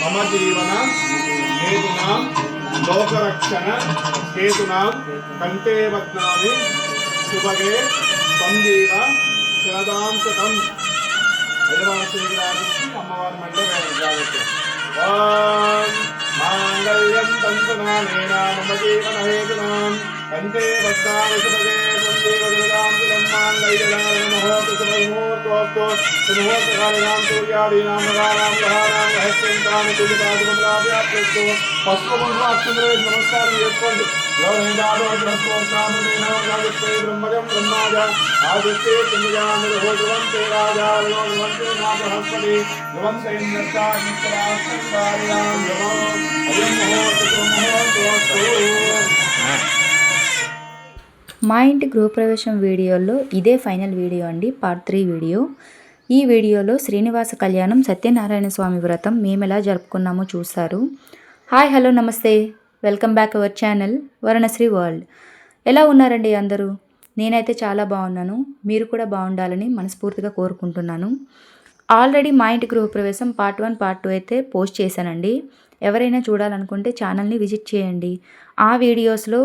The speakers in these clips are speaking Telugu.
మమ జీవన హేతునాం లోకరక్షణ హేతునాం కంటే వద్నామి శుభగే సంజీవ శరదాంశతం అయ్యవారి శ్రీరాజుకి అమ్మవారి మంటే జాగ్రత్త మాంగళ్యం తంతునానేన మమ జీవన హేతునాం కంటే వద్నామి శుభగే సంజీవ శరదాంశతం మాంగళ్యదాయ మహోతు శుభముహూర్తోస్తు సుముహూర్తకాలినాం సూర్యాదీనాం నవానాం గ్రహాణాం రహస్యంతాని తులిపాదుమలాభ్యాప్యస్తు పశ్చిమ అక్షురే నమస్కారం చేసుకోండి ఎవరైనాడో గ్రహోత్సాహమేనాగత్తే బ్రహ్మజం బ్రహ్మాజ ఆదిత్యే కుంజానుభోజవంతే రాజా భగవంతే నా బృహస్పతి భువన్సైన్యస్తారాం నమో అయం ముహూర్తోస్తు. మా ఇంటి గృహప్రవేశం వీడియోలో ఇదే ఫైనల్ వీడియో అండి, పార్ట్ 3 వీడియో. ఈ వీడియోలో శ్రీనివాస కళ్యాణం సత్యనారాయణ స్వామి వ్రతం మేము ఎలా జరుపుకున్నామో చూస్తారు. హాయ్, హలో, నమస్తే, welcome back our channel Varunasri world. ఎలా ఉన్నారండి అందరూ? నేనైతే చాలా బాగున్నాను. మీరు కూడా బాగుండాలని మనస్ఫూర్తిగా కోరుకుంటున్నాను. ఆల్రెడీ మా ఇంటి గృహప్రవేశం పార్ట్ 1, పార్ట్ 2 అయితే పోస్ట్ చేశానండి. ఎవరైనా చూడాలనుకుంటే ఛానల్ని విజిట్ చేయండి. ఆ వీడియోస్లో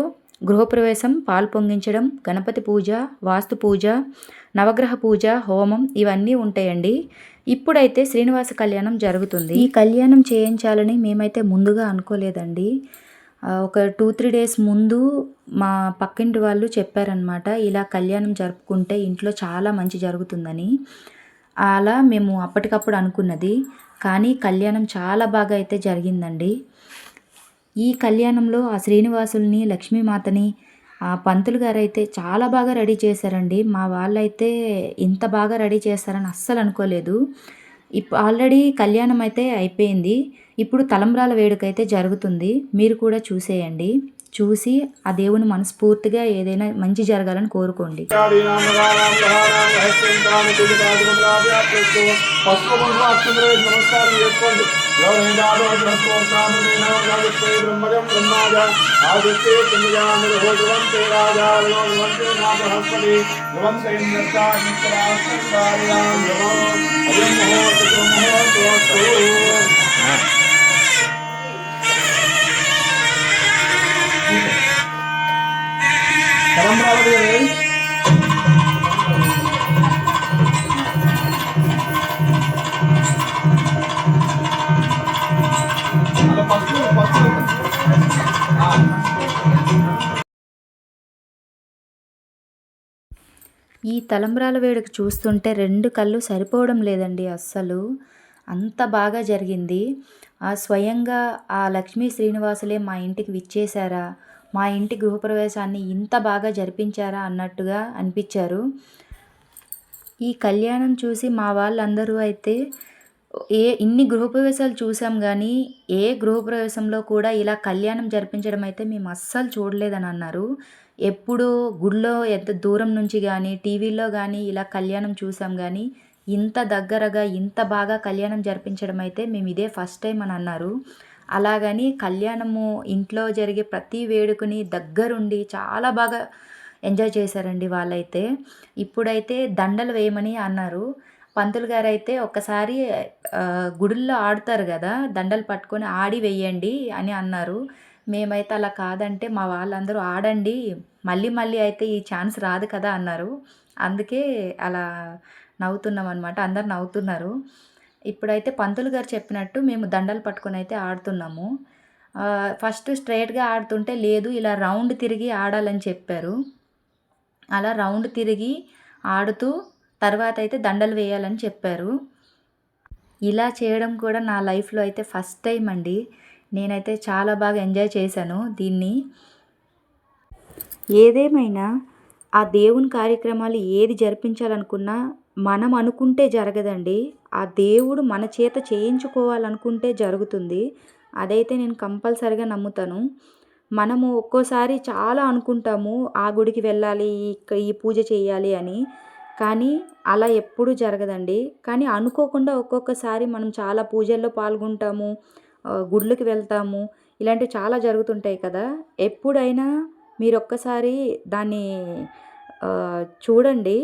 గృహప్రవేశం, పాలు పొంగించడం, గణపతి పూజ, వాస్తు పూజ, నవగ్రహ పూజ, హోమం ఇవన్నీ ఉంటాయండి. ఇప్పుడైతే శ్రీనివాస కళ్యాణం జరుగుతుంది. ఈ కళ్యాణం చేయించాలని మేమైతే ముందుగా అనుకోలేదండి. ఒక 2-3 డేస్ ముందు మా పక్కింటి వాళ్ళు చెప్పారనమాట, ఇలా కళ్యాణం జరుపుకుంటే ఇంట్లో చాలా మంచి జరుగుతుందని. అలా మేము అప్పటికప్పుడు అనుకున్నది, కానీ కళ్యాణం చాలా బాగా అయితే జరిగిందండి. ఈ కళ్యాణంలో ఆ శ్రీనివాసుల్ని, లక్ష్మీమాతని ఆ పంతులు గారు అయితే చాలా బాగా రెడీ చేశారండి. మా వాళ్ళైతే ఇంత బాగా రెడీ చేస్తారని అస్సలు అనుకోలేదు. ఆల్రెడీ కళ్యాణం అయితే అయిపోయింది. ఇప్పుడు తలంబ్రాల వేడుక అయితే జరుగుతుంది. మీరు కూడా చూసేయండి. చూసి ఆ దేవుని మనస్ఫూర్తిగా ఏదైనా మంచి జరగాలని కోరుకోండి. నమస్కారం చేసుకోండి. ఎవరైనాడో బ్రహ్మజం బ్రహ్మాజ ఆదిత్యే కుంజానుభోజవంతే రాజా భగవంతే నా బృహస్పతి భువన్సైన్యస్తారాం నమో అయం ముహూర్తోస్తు. ఈ తలంబ్రాల వేడుక చూస్తుంటే 2 కళ్ళు సరిపోవడం లేదండి అస్సలు. అంత బాగా జరిగింది. స్వయంగా ఆ లక్ష్మీ శ్రీనివాసులే మా ఇంటికి విచ్చేశారా, మా ఇంటి గృహప్రవేశాన్ని ఇంత బాగా జరిపించారా అన్నట్టుగా అనిపించారు. ఈ కళ్యాణం చూసి మా వాళ్ళందరూ అయితే ఇన్ని గృహప్రవేశాలు చూసాం కానీ ఏ గృహప్రవేశంలో కూడా ఇలా కళ్యాణం జరిపించడం అయితే మేము అస్సలు చూడలేదని అన్నారు. ఎప్పుడో గుడిలో ఎంత దూరం నుంచి కానీ, టీవీలో కానీ ఇలా కళ్యాణం చూసాం కానీ ఇంత దగ్గరగా ఇంత బాగా కళ్యాణం జరిపించడం అయితే మేము ఇదే ఫస్ట్ టైం అని అన్నారు. అలాగని కళ్యాణము ఇంట్లో జరిగే ప్రతి వేడుకని దగ్గరుండి చాలా బాగా ఎంజాయ్ చేశారండి వాళ్ళైతే. ఇప్పుడైతే దండలు వేయమని అన్నారు. పంతులు గారైతే ఒక్కసారి గుడుల్లో ఆడుతారు కదా, దండలు పట్టుకొని ఆడి వెయ్యండి అని అన్నారు. మేమైతే అలా కాదంటే మా వాళ్ళందరూ ఆడండి, మళ్ళీ మళ్ళీ అయితే ఈ ఛాన్స్ రాదు కదా అన్నారు. అందుకే అలా నవ్వుతున్నాం అనమాట. అందరు నవ్వుతున్నారు. ఇప్పుడైతే పంతులు గారు చెప్పినట్టు మేము దండలు పట్టుకొని అయితే ఆడుతున్నాము. ఫస్ట్ స్ట్రైట్గా ఆడుతుంటే లేదు, ఇలా రౌండ్ తిరిగి ఆడాలని చెప్పారు. అలా రౌండ్ తిరిగి ఆడుతూ తర్వాత అయితే దండలు వేయాలని చెప్పారు. ఇలా చేయడం కూడా నా లైఫ్లో అయితే ఫస్ట్ టైం అండి. నేనైతే చాలా బాగా ఎంజాయ్ చేశాను దీన్ని. ఏదేమైనా ఆ దేవుని కార్యక్రమాలు ఏది జరిపించాలనుకున్నా మనం అనుకుంటే జరగదండి. ఆ దేవుడు మన చేత చేయించుకోవాలనుకుంటే జరుగుతుంది. అదైతే నేను కంపల్సరిగా నమ్ముతాను. మనము ఒక్కోసారి చాలా అనుకుంటాము, ఆ గుడికి వెళ్ళాలి, ఈ పూజ చేయాలి అని. కానీ అలా ఎప్పుడూ జరగదండి. కానీ అనుకోకుండా ఒక్కొక్కసారి మనం చాలా పూజల్లో పాల్గొంటాము, గుడులకి వెళ్తాము, ఇలాంటివి చాలా జరుగుతుంటాయి కదా. ఎప్పుడైనా మీరు ఒక్కసారి దాన్ని చూడండి.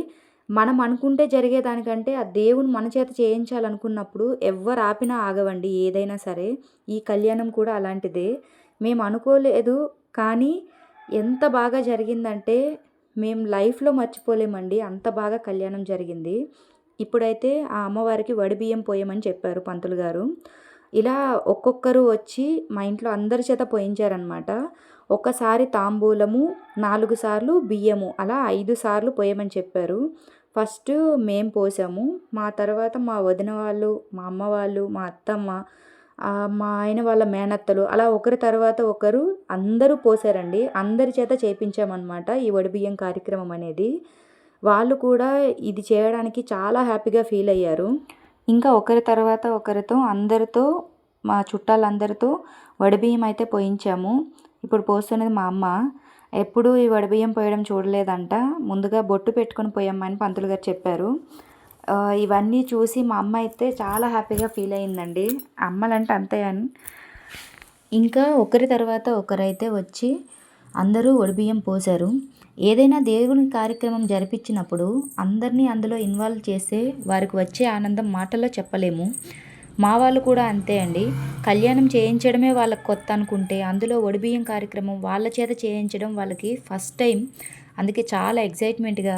మనం అనుకుంటే జరిగేదానికంటే ఆ దేవుడు మన చేత చేయించాలనుకున్నప్పుడు ఎవ్వరు ఆపినా ఆగవండి ఏదైనా సరే. ఈ కళ్యాణం కూడా అలాంటిదే. మేము అనుకోలేదు కానీ ఎంత బాగా జరిగిందంటే మేము లైఫ్‌లో మర్చిపోలేమండి. అంత బాగా కళ్యాణం జరిగింది. ఇప్పుడైతే ఆ అమ్మవారికి వడిబియ్యం పోయమని చెప్పారు పంతులు గారు. ఇలా ఒక్కొక్కరు వచ్చి మా ఇంట్లో అందరి చేత పోయించారనమాట. ఒక్కసారి తాంబూలము, 4 సార్లు బియ్యము అలా 5 సార్లు పోయమని చెప్పారు. ఫస్టు మేము పోసాము. మా తర్వాత మా వదిన వాళ్ళు, మా అమ్మ వాళ్ళు, మా అత్తమ్మ, మా ఆయన వాళ్ళ మేనత్తలు అలా ఒకరి తర్వాత ఒకరు అందరూ పోసారండి. అందరి చేత చేపించామనమాట ఈ వడిబియ్యం కార్యక్రమం అనేది. వాళ్ళు కూడా ఇది చేయడానికి చాలా హ్యాపీగా ఫీల్ అయ్యారు. ఇంకా ఒకరి తర్వాత ఒకరితో అందరితో మా చుట్టాలందరితో వడిబియ్యం అయితే పోయించాము. ఇప్పుడు పోస్తున్నది మా అమ్మ. ఎప్పుడూ ఈ వడిబియ్యం పోయడం చూడలేదంట. ముందుగా బొట్టు పెట్టుకొని పోయమ్మని పంతులు గారు చెప్పారు. ఇవన్నీ చూసి మా అమ్మ అయితే చాలా హ్యాపీగా ఫీల్ అయిందండి. అమ్మలంటే అంతే అని. ఇంకా ఒకరి తర్వాత ఒకరైతే వచ్చి అందరూ వడిబియ్యం పోశారు. ఏదైనా దేవుని కార్యక్రమం జరిపించినప్పుడు అందరినీ అందులో ఇన్వాల్వ్ చేస్తే వారికి వచ్చే ఆనందం మాటల్లో చెప్పలేము. మా వాళ్ళు కూడా అంతే అండి. కళ్యాణం చేయించడమే వాళ్ళకి కొత్త అనుకుంటే అందులో వడిబియ్యం కార్యక్రమం వాళ్ళ చేత చేయించడం వాళ్ళకి ఫస్ట్ టైం. అందుకే చాలా ఎక్సైట్మెంట్గా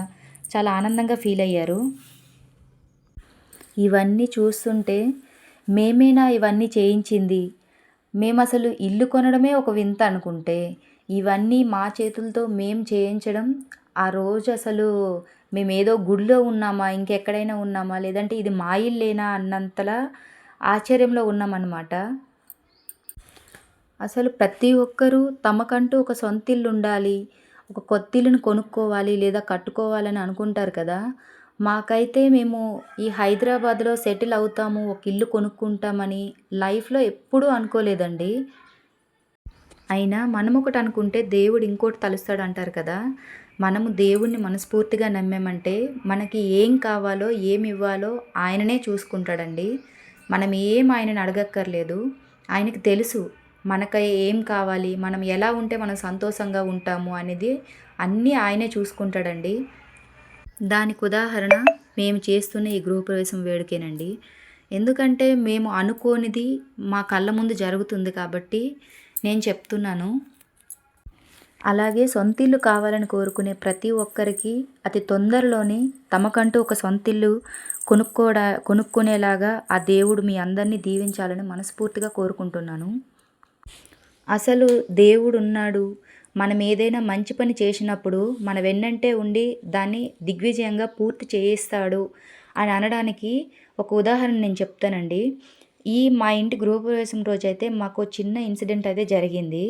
చాలా ఆనందంగా ఫీల్ అయ్యారు. ఇవన్నీ చూస్తుంటే మేమేనా ఇవన్నీ చేయించింది, మేము అసలు ఇల్లు కొనడమే ఒక వింత అనుకుంటే ఇవన్నీ మా చేతులతో మేము చేయించడం, ఆ రోజు అసలు మేమేదో గుడిలో ఉన్నామా, ఇంకెక్కడైనా ఉన్నామా, లేదంటే ఇది మా ఇల్లేనా అన్నంతలా ఆశ్చర్యంలో ఉన్నామన్నమాట. అసలు ప్రతి ఒక్కరూ తమకంటూ ఒక సొంత ఇల్లు ఉండాలి, ఒక కొత్త ఇల్లును కొనుక్కోవాలి లేదా కట్టుకోవాలని అనుకుంటారు కదా. మాకైతే మేము ఈ హైదరాబాద్లో సెటిల్ అవుతాము, ఒక ఇల్లు కొనుక్కుంటామని లైఫ్లో ఎప్పుడూ అనుకోలేదండి. అయినా మనం ఒకటి అనుకుంటే దేవుడు ఇంకోటి తలుస్తాడు అంటారు కదా. మనము దేవుణ్ణి మనస్ఫూర్తిగా నమ్మామంటే మనకి ఏం కావాలో ఏమి ఇవ్వాలో ఆయననే చూసుకుంటాడండి. మనం ఏం ఆయనని అడగక్కర్లేదు. ఆయనకి తెలుసు మనకి ఏం కావాలి, మనం ఎలా ఉంటే మనం సంతోషంగా ఉంటాము అనేది అన్నీ ఆయనే చూసుకుంటాడండి. దానికి ఉదాహరణ మేము చేస్తున్న ఈ గృహప్రవేశం వేడుకేనండి. ఎందుకంటే మేము అనుకోనిది మా కళ్ళ ముందు జరుగుతుంది కాబట్టి నేను చెప్తున్నాను. అలాగే సొంతిల్లు కావాలని కోరుకునే ప్రతి ఒక్కరికి అతి తొందరలోనే తమకంటూ ఒక సొంతిల్లు కొనుక్కునేలాగా ఆ దేవుడు మీ అందరినీ దీవించాలని మనస్ఫూర్తిగా కోరుకుంటున్నాను. అసలు దేవుడు ఉన్నాడు, మనం ఏదైనా మంచి పని చేసినప్పుడు మన వెన్నంటే ఉండి దాన్ని దిగ్విజయంగా పూర్తి చేయిస్తాడు అని అనడానికి ఒక ఉదాహరణ నేను చెప్తానండి. మా ఇంటి గృహప్రవేశం రోజైతే మాకు చిన్న ఇన్సిడెంట్ అయితే జరిగింది.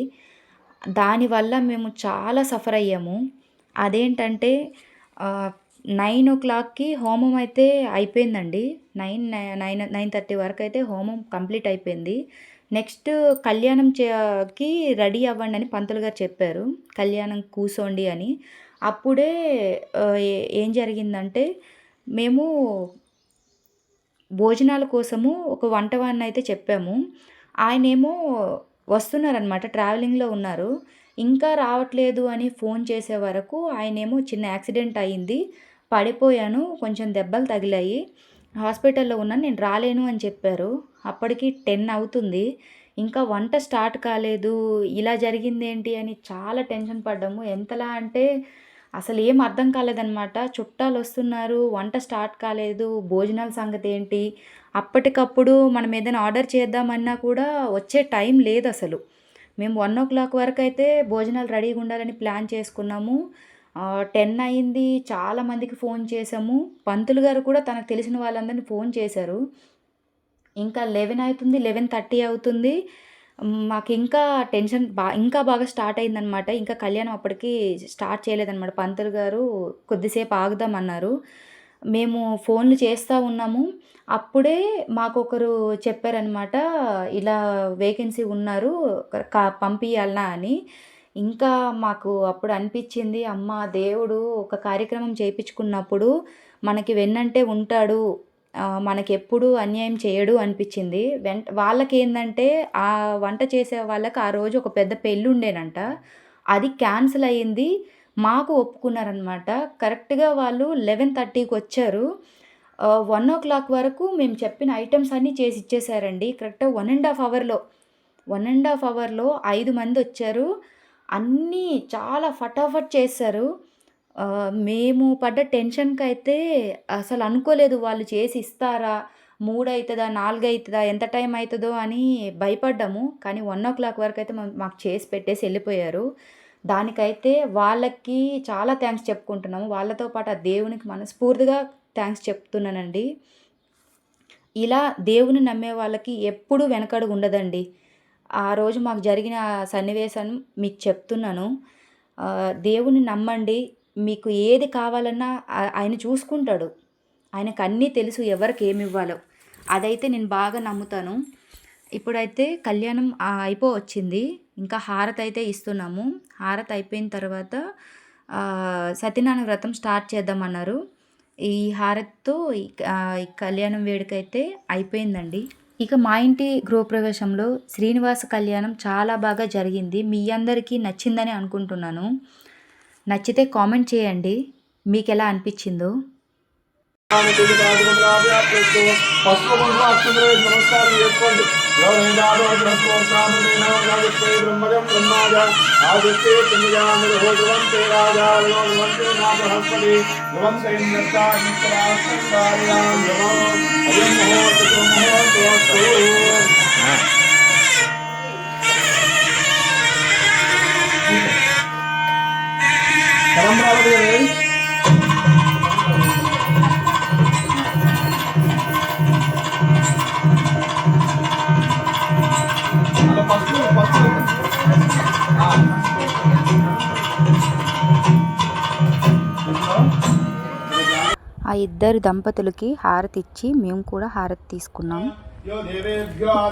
దానివల్ల మేము చాలా సఫర్ అయ్యాము. అదేంటంటే 9:00కి హోమం అయితే అయిపోయిందండి. 9:30 వరకు అయితే హోమం కంప్లీట్ అయిపోయింది. నెక్స్ట్ కళ్యాణం కి రెడీ అవ్వండి అని పంతులు గారు చెప్పారు. కళ్యాణం కూసోండి అని. అప్పుడే ఏం జరిగిందంటే మేము భోజనాల కోసము ఒక వంటవాడిని అయితే చెప్పాము. ఆయనేమో వస్తున్నారనమాట, ట్రావెలింగ్లో ఉన్నారు. ఇంకా రావట్లేదు అని ఫోన్ చేసే వరకు ఆయనేమో చిన్న యాక్సిడెంట్ అయ్యింది, పడిపోయాను, కొంచెం దెబ్బలు తగిలాయి, హాస్పిటల్లో ఉన్నాను, నేను రాలేను అని చెప్పారు. అప్పటికి 10 అవుతుంది. ఇంకా వంట స్టార్ట్ కాలేదు, ఇలా జరిగిందేంటి అని చాలా టెన్షన్ పడ్డాము. ఎంతలా అంటే అసలు ఏం అర్థం కాలేదనమాట. చుట్టాలు వస్తున్నారు, వంట స్టార్ట్ కాలేదు, భోజనాల సంగతి ఏంటి. అప్పటికప్పుడు మనం ఏదైనా ఆర్డర్ చేద్దామన్నా కూడా వచ్చే టైం లేదు అసలు. మేము 1:00 వరకు అయితే భోజనాలు రెడీగా ఉండాలని ప్లాన్ చేసుకున్నాము. 10 అయింది, చాలామందికి ఫోన్ చేసాము. పంతులు గారు కూడా తనకు తెలిసిన వాళ్ళందరినీ ఫోన్ చేశారు. ఇంకా 11 అవుతుంది, 11:30 అవుతుంది. మాకు ఇంకా టెన్షన్ ఇంకా బాగా స్టార్ట్ అయిందనమాట. ఇంకా కళ్యాణం అప్పటికి స్టార్ట్ చేయలేదనమాట. పంతులు గారు కొద్దిసేపు ఆగుదామన్నారు. మేము ఫోన్లు చేస్తూ ఉన్నాము. అప్పుడే మాకొకరు చెప్పారనమాట, ఇలా వేకెన్సీ ఉన్నారు, పంపియాలనా అని. ఇంకా మాకు అప్పుడు అనిపించింది, అమ్మ దేవుడు ఒక కార్యక్రమం చేయించుకున్నప్పుడు మనకి వెన్నంటే ఉంటాడు, మనకెప్పుడూ అన్యాయం చేయడు అనిపించింది. వాళ్ళకేందంటే ఆ వంట చేసే వాళ్ళకి ఆ రోజు ఒక పెద్ద పెళ్ళి ఉండేనంట. అది క్యాన్సిల్ అయ్యింది. మాకు ఒప్పుకున్నారనమాట. కరెక్ట్‌గా వాళ్ళు 11:30కి వచ్చారు. 1:00 వరకు మేము చెప్పిన ఐటెమ్స్ అన్నీ చేసి ఇచ్చేసారండి. కరెక్ట్‌గా 1 ½ అవర్‌లో 5 మందొచ్చారు. అన్నీ చాలా ఫటాఫట్ చేసేశారు. మేము పడ్డ టెన్షన్‌కైతే అసలు అనుకోలేదు వాళ్ళు చేసి ఇస్తారా? 3 అయితదా? 4 అయితదా? ఎంత టైం అయితదో అని భయపడ్డాము. కానీ 1:00 వరకైతే మాకు చేసి పెట్టేసి ఎళ్ళిపోయారు. దానికైతే వాళ్ళకి చాలా థాంక్స్ చెప్పుకుంటున్నాము. వాళ్ళతో పాటు ఆ దేవునికి మనస్ఫూర్తిగా థాంక్స్ చెప్తున్నానండి. ఇలా దేవుని నమ్మే వాళ్ళకి ఎప్పుడూ వెనకడుగు ఉండదండి. ఆ రోజు మాకు జరిగిన సన్నివేశం మీకు చెప్తున్నాను. దేవుని నమ్మండి. మీకు ఏది కావాలన్నా ఆయన చూసుకుంటాడు. ఆయనకన్నీ తెలుసు ఎవరికి ఏమివ్వాలో. అదైతే నేను బాగా నమ్ముతాను. ఇప్పుడైతే కళ్యాణం అయిపోవచ్చింది. ఇంకా హారతయితే ఇస్తున్నాము. హారతి అయిపోయిన తర్వాత సత్యనారాయణ వ్రతం స్టార్ట్ చేద్దామన్నారు. ఈ హారతితో ఈ కళ్యాణం వేడుకైతే అయిపోయిందండి. ఇక మా ఇంటి గృహప్రవేశంలో శ్రీనివాస కళ్యాణం చాలా బాగా జరిగింది. మీ అందరికీ నచ్చిందని అనుకుంటున్నాను. నచ్చితే కామెంట్ చేయండి. మీకెలా అనిపించిందో. పసుపు కుంకుమ అక్షంతలు వేసి నమస్కారం చేసుకోండి. ఎవరైనాదో బ్రహ్మజం బ్రహ్మాజ ఆదిత్యే కుంజామృహోద్వంతే రాజా ధ్రువంతే నా బృహస్పతి ధ్రువంతే ఆ ఇద్దరు దంపతులకి హారతి ఇచ్చి మేము కూడా హారతి తీసుకున్నాం.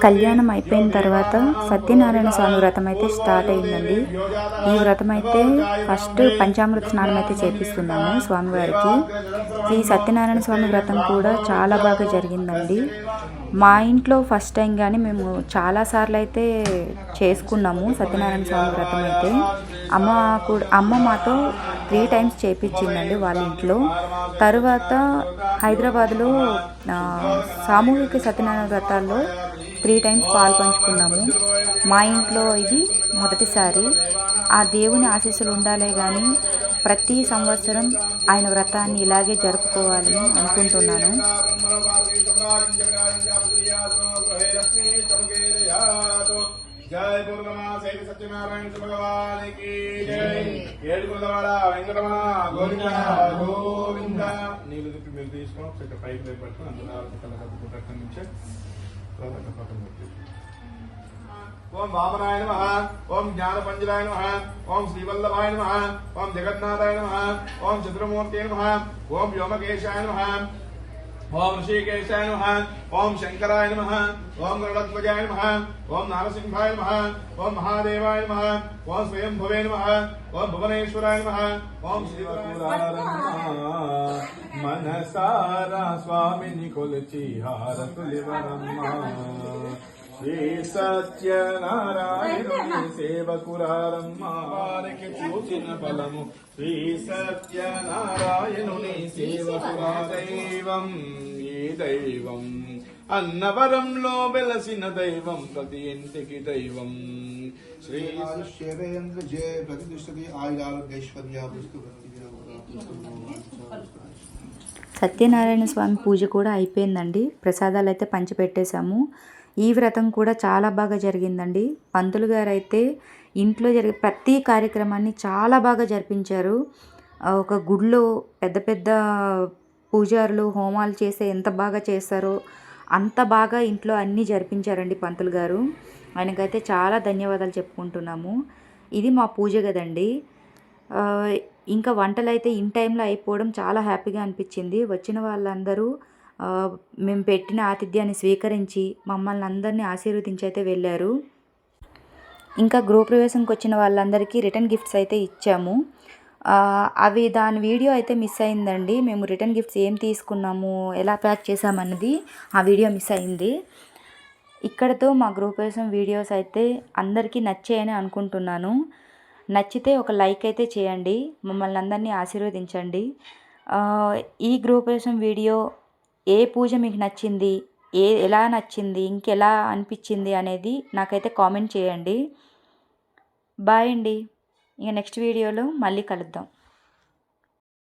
కళ్యాణం అయిపోయిన తర్వాత సత్యనారాయణ స్వామి వ్రతం అయితే స్టార్ట్ అయిందండి. ఈ వ్రతం అయితే ఫస్ట్ పంచామృత స్నానం అయితే చేపిస్తున్నాము స్వామివారికి. ఈ సత్యనారాయణ స్వామి వ్రతం కూడా చాలా బాగా జరిగిందండి. మా ఇంట్లో ఫస్ట్ టైం కానీ మేము చాలాసార్లు అయితే చేసుకున్నాము సత్యనారాయణ స్వామి వ్రతం అయితే. అమ్మ మాతో 3 టైమ్స్ చేయించిందండి వాళ్ళ ఇంట్లో. తర్వాత హైదరాబాద్లో సామూహిక సత్యనారాయణ వ్రతాల్లో 3 టైమ్స్ పాలు పంచుకున్నాము. మా ఇంట్లో ఇది మొదటిసారి. ఆ దేవుని ఆశీస్సులు ఉండాలే కానీ ప్రతి సంవత్సరం ఆయన వ్రతాన్ని ఇలాగే జరుపుకోవాలని అనుకుంటున్నాను. జై పూర్ణమాసే సత్యనారాయణ భగవాన్ కి జై. ఏడుగులవాడ వెంకటరమణ గోవింద గోవింద. నీళ్ళు తిప్పి మీరు తీసుకోండి. ఒకసారి పైకి పట్టుకుని అందులో నుంచే ఓం వామనాయ నమః, ఓం జ్ఞానపంజరాయ నమః, ఓం శ్రీవల్లభాయ నమః, ఓం జగన్నాథాయ నమః, ఓం చతుర్మూర్తే నమః, ఓం వ్యోమకేశాయ నమః, ఓం ఋషికేశాయ నమః, ఓం శంకరాయ నమః, ఓం గరుడధ్వజాయ నమః, ఓం నారసింహాయ నమః, ఓం మహాదేవాయ నమః, ఓం స్వయంభువే నమః, ఓం భువనేశ్వరాయ నమః, ఓం శ్రీపురాయ మనసారా స్వామిని కొలిచి హారతులివరమ్మా. శ్రీ సత్యనారాయణుని సేవకురారమ్మా. వారికి చూసిన ఫలము శ్రీ సత్యనారాయణుని సేవకురా. దైవం ఈ దైవం అన్నవరంలో వెలసిన దైవం, ప్రతి ఇంటికి దైవం. శ్రీ సత్యనారాయణ స్వామి పూజ కూడా అయిపోయిందండి. ప్రసాదాలు అయితే పంచిపెట్టేశాము. ఈ వ్రతం కూడా చాలా బాగా జరిగిందండి. పంతులు గారు అయితే ఇంట్లో జరిగే ప్రతి కార్యక్రమాన్ని చాలా బాగా జరిపించారు. ఒక గుడిలో పెద్ద పెద్ద పూజారులు హోమాలు చేస్తే ఎంత బాగా చేస్తారో అంత బాగా ఇంట్లో అన్నీ జరిపించారండి పంతులు గారు. ఆయనకైతే చాలా ధన్యవాదాలు చెప్పుకుంటున్నాము. ఇది మా పూజ గదండి. ఇంకా వంటలు అయితే ఇన్ టైంలో అయిపోవడం చాలా హ్యాపీగా అనిపించింది. వచ్చిన వాళ్ళందరూ మేము పెట్టిన ఆతిథ్యాన్ని స్వీకరించి మమ్మల్ని అందరినీ ఆశీర్వదించి అయితే వెళ్ళారు. ఇంకా గృహప్రవేశంకి వచ్చిన వాళ్ళందరికీ రిటర్న్ గిఫ్ట్స్ అయితే ఇచ్చాము. దాని వీడియో అయితే మిస్ అయిందండి. మేము రిటర్న్ గిఫ్ట్స్ ఏం తీసుకున్నాము, ఎలా ప్యాక్ చేసామన్నది ఆ వీడియో మిస్ అయింది. ఇక్కడతో మా గృహప్రవేశం వీడియోస్ అయితే అందరికీ నచ్చాయని అనుకుంటున్నాను. నచ్చితే ఒక లైక్ అయితే చేయండి, మమ్మల్ని అందరినీ ఆశీర్వదించండి. ఈ గృహప్రవేశం వీడియో ఏ పూజ మీకు నచ్చింది, ఎలా నచ్చింది, ఇంకెలా అనిపించింది అనేది నాకైతే కామెంట్ చేయండి. బాయ్ అండి. ఇక నెక్స్ట్ వీడియోలో మళ్ళీ కలుద్దాం.